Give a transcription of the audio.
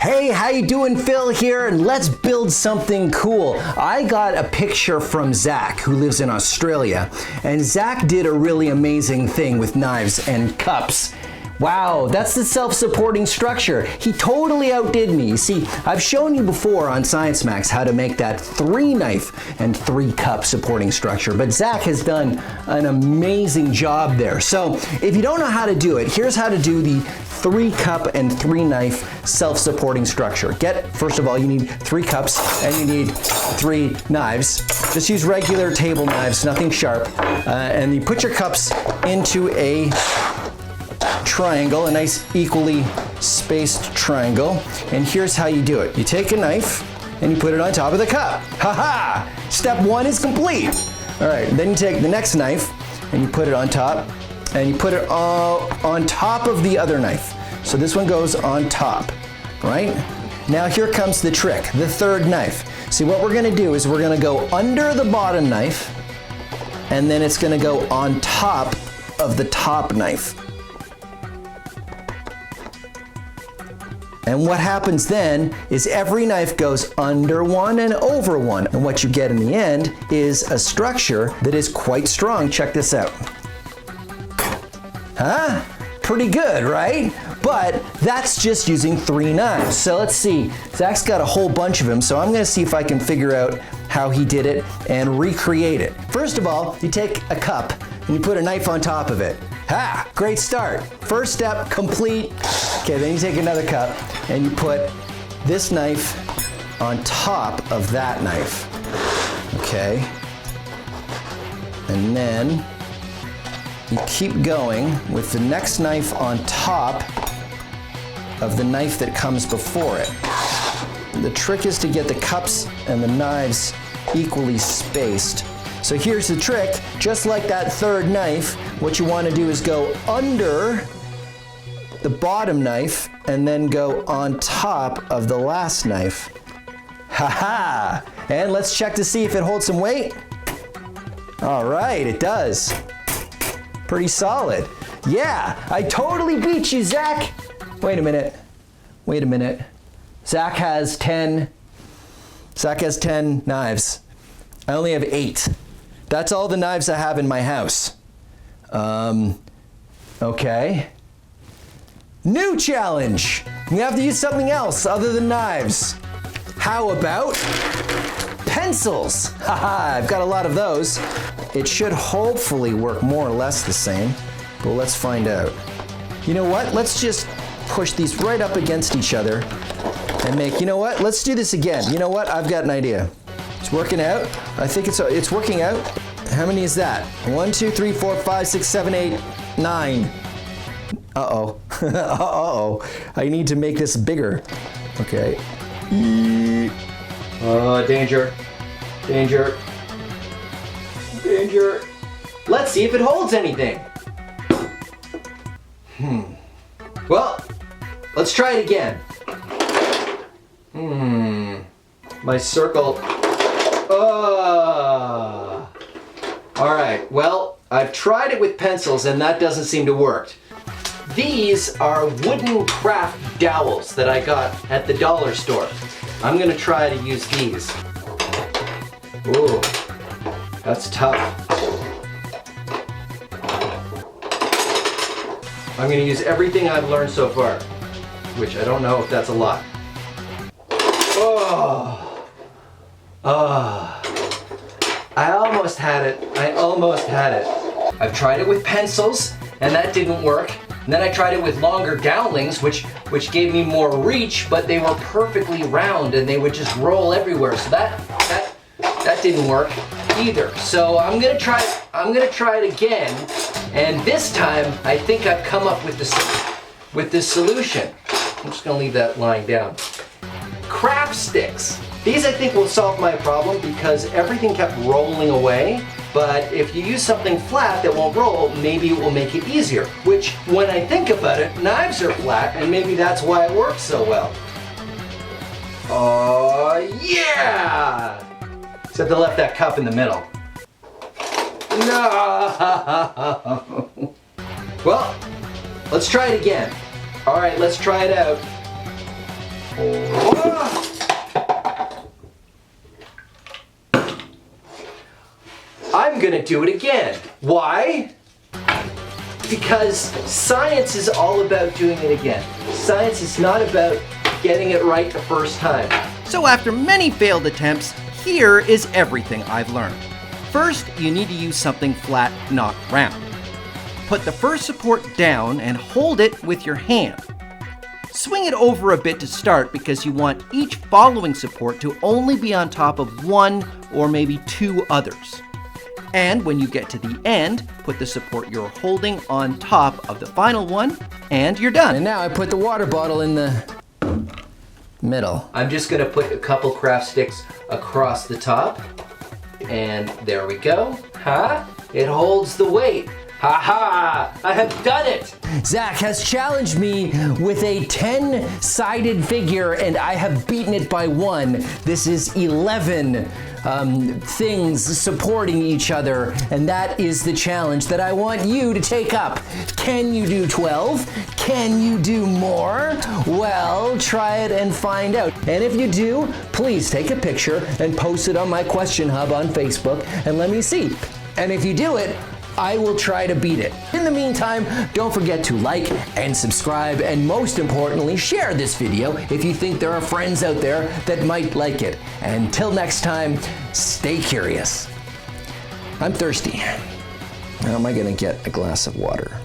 Hey, how you doing? Phil here, and let's build something cool. I got a picture from Zach, who lives in Australia, and Zach did a really amazing thing with knives and cups. Wow, that's the self-supporting structure. He totally outdid me. You see, I've shown you before on Science Max how to make that 3 knife and 3 cup supporting structure, but Zach has done an amazing job there. So if you don't know how to do it, here's how to do the 3 cup and 3 knife self-supporting structure. First of all, you need 3 cups and you need 3 knives. Just use regular table knives, nothing sharp. And you put your cups into a triangle, a nice equally spaced triangle. And here's how you do it. You take a knife and you put it on top of the cup. Ha-ha! Step 1 is complete. All right, then you take the next knife and you put it on top, and you put it on top of the other knife. So this one goes on top, right? Now here comes the trick, the 3rd knife. See, what we're gonna do is we're gonna go under the bottom knife, and then it's gonna go on top of the top knife. And what happens then is every knife goes under one and over one. And what you get in the end is a structure that is quite strong. Check this out. Huh? Pretty good, right? But that's just using 3 knives. So let's see. Zach's got a whole bunch of them, so I'm gonna see if I can figure out how he did it and recreate it. First of all, you take a cup and you put a knife on top of it. Ha! Great start. First step complete. Okay, then you take another cup and you put this knife on top of that knife. Okay. And then you keep going with the next knife on top of the knife that comes before it. The trick is to get the cups and the knives equally spaced. So here's the trick. Just like that 3rd knife, what you want to do is go under the bottom knife and then go on top of the last knife. Ha-ha! And let's check to see if it holds some weight. All right, it does. Pretty solid. Yeah, I totally beat you, Zach. Wait a minute. Zach has 10 knives. I only have 8. That's all the knives I have in my house. Okay. New challenge. We have to use something else other than knives. How about pencils? Haha, I've got a lot of those. It should hopefully work more or less the same, but let's find out. You know what? Let's just push these right up against each other and make, you know what? Let's do this again. You know what? I've got an idea. It's working out. I think it's working out. How many is that? 1, 2, 3, 4, 5, 6, 7, 8, 9. Uh-oh. Uh-oh. I need to make this bigger. Okay. Danger. Danger. Danger. Let's see if it holds anything. Well, let's try it again. My circle. All right, well, I've tried it with pencils and that doesn't seem to work. These are wooden craft dowels that I got at the dollar store. I'm gonna try to use these. Ooh, that's tough. I'm gonna use everything I've learned so far, which I don't know if that's a lot. I almost had it. I've tried it with pencils and that didn't work. And then I tried it with longer dowlings, which gave me more reach, but they were perfectly round and they would just roll everywhere. So that didn't work either. So I'm gonna try it again, and this time I think I've come up with this solution. I'm just gonna leave that lying down. Craft sticks. These I think will solve my problem because everything kept rolling away. But if you use something flat that won't roll, maybe it will make it easier. Which, when I think about it, knives are flat, and maybe that's why it works so well. Oh, yeah! Except I left that cup in the middle. No! Well, let's try it again. All right, let's try it out. I'm gonna do it again. Why? Because science is all about doing it again. Science is not about getting it right the first time. So after many failed attempts, here is everything I've learned. First, you need to use something flat, not round. Put the first support down and hold it with your hand. Swing it over a bit to start because you want each following support to only be on top of one or maybe two others. And when you get to the end, put the support you're holding on top of the final one, and you're done. And now I put the water bottle in the middle. I'm just gonna put a couple craft sticks across the top. And there we go. It holds the weight. I have done it! Zach has challenged me with a 10-sided figure and I have beaten it by 1. This is 11 things supporting each other, and that is the challenge that I want you to take up. Can you do 12? Can you do more? Well, try it and find out. And if you do, please take a picture and post it on my question hub on Facebook and let me see. And if you do it, I will try to beat it. In the meantime, don't forget to like and subscribe, and most importantly, share this video if you think there are friends out there that might like it. And until next time, stay curious. I'm thirsty. How am I gonna get a glass of water?